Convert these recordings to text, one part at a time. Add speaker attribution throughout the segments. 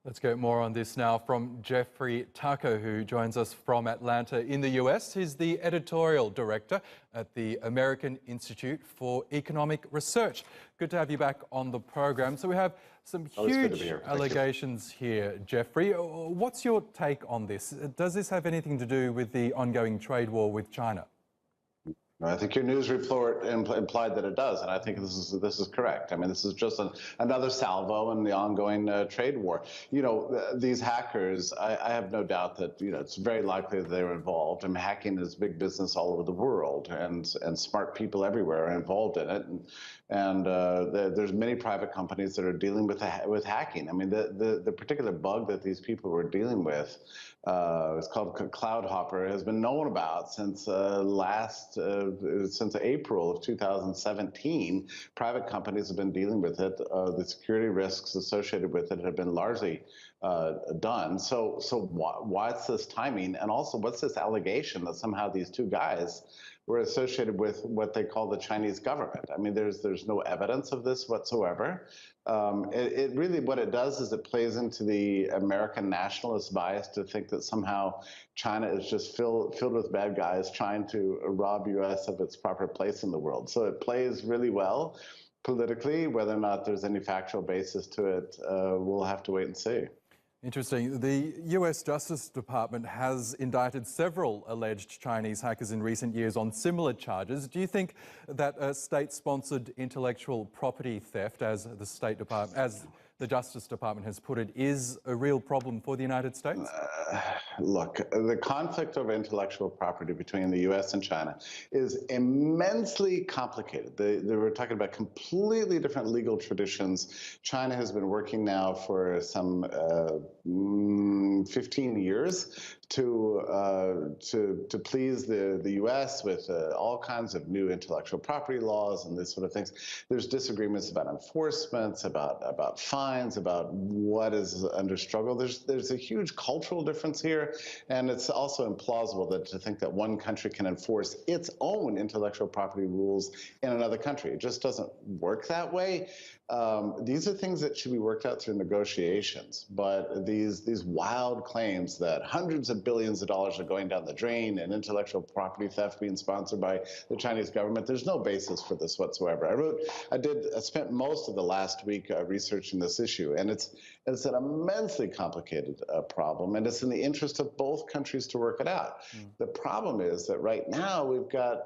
Speaker 1: Let's get more on this now from Jeffrey Tucker, who joins us from Atlanta in the US. He's the Editorial Director at the American Institute for Economic Research. Good to have you back on the program. So we have some huge allegations here, Jeffrey. What's your take on this? Does this have anything to do with the ongoing trade war with China?
Speaker 2: I think your news report implied that it does, and I think this is correct. I mean, this is just another salvo in the ongoing trade war. You know, these hackers, I have no doubt that, you know, it's very likely that they were involved. I mean, hacking is big business all over the world, and smart people everywhere are involved in it. And there's many private companies that are dealing with hacking. I mean, the particular bug that these people were dealing with, it's called Cloud Hopper, has been known about since since April of 2017. Private companies have been dealing with it. The security risks associated with it have been largely done. So what's this timing? And also, what's this allegation that somehow these two guys were associated with what they call the Chinese government? I mean, there's no evidence of this whatsoever. It really, what it does is it plays into the American nationalist bias to think that somehow China is just filled with bad guys trying to rob U.S. of its proper place in the world. So it plays really well politically. Whether or not there's any factual basis to it, we'll have to wait and see.
Speaker 1: Interesting. The US Justice Department has indicted several alleged Chinese hackers in recent years on similar charges. Do you think that state-sponsored intellectual property theft, as the Justice Department has put it, is a real problem for the United States?
Speaker 2: Look, the conflict over intellectual property between the U.S. and China is immensely complicated. We're talking about completely different legal traditions. China has been working now for some 15 years to please the U.S. with all kinds of new intellectual property laws and this sort of things. There's disagreements about enforcements, about fines, about what is under struggle. There's a huge cultural difference here, and it's also implausible to think that one country can enforce its own intellectual property rules in another country. It just doesn't work that way. These are things that should be worked out through negotiations, but these wild claims that hundreds of billions of dollars are going down the drain and intellectual property theft being sponsored by the Chinese government, there's no basis for this whatsoever. I spent most of the last week researching this issue, and it's an immensely complicated problem, and it's in the interest of both countries to work it out. The problem is that right now we've got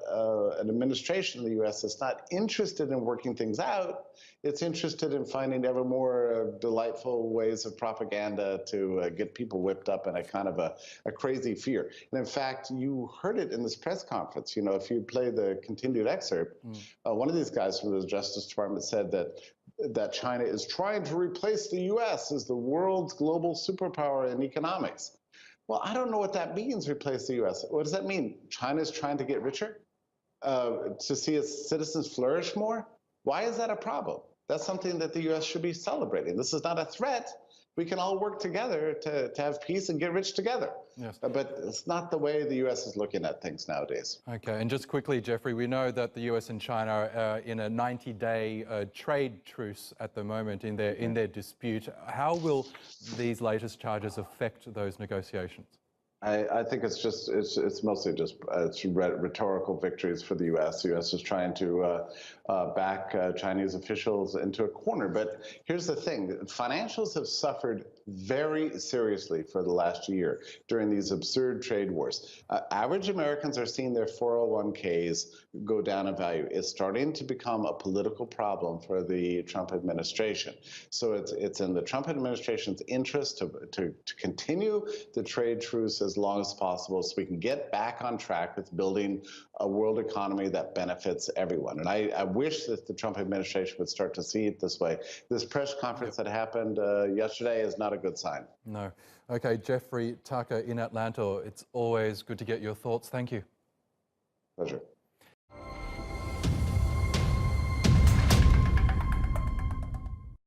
Speaker 2: an administration in the U.S. that's not interested in working things out. It's interested in finding ever more delightful ways of propaganda to get people whipped up in a kind of a crazy fear. And in fact, you heard it in this press conference. You know, if you play the continued excerpt, one of these guys from the Justice Department said that China is trying to replace the U.S. as the world's global superpower in economics. Well, I don't know what that means, replace the U.S. What does that mean? China's trying to get richer? To see its citizens flourish more? Why is that a problem? That's something that the U.S. should be celebrating. This is not a threat. We can all work together to have peace and get rich together.
Speaker 1: Yes.
Speaker 2: But it's not the way the U.S. is looking at things nowadays.
Speaker 1: Okay, and just quickly, Jeffrey, we know that the U.S. and China are in a 90-day trade truce at the moment in their dispute. How will these latest charges affect those negotiations?
Speaker 2: I think it's mostly just rhetorical victories for the U.S. The U.S. is trying to back Chinese officials into a corner. But here's the thing. Financials have suffered very seriously for the last year during these absurd trade wars. Average Americans are seeing their 401ks go down in value. It's starting to become a political problem for the Trump administration. So it's in the Trump administration's interest to continue the trade truce as long as possible so we can get back on track with building a world economy that benefits everyone. And I wish that the Trump administration would start to see it this way. This press conference that happened yesterday is not a good sign.
Speaker 1: No. Okay, Jeffrey Tucker in Atlanta, it's always good to get your thoughts. Thank you.
Speaker 2: Pleasure.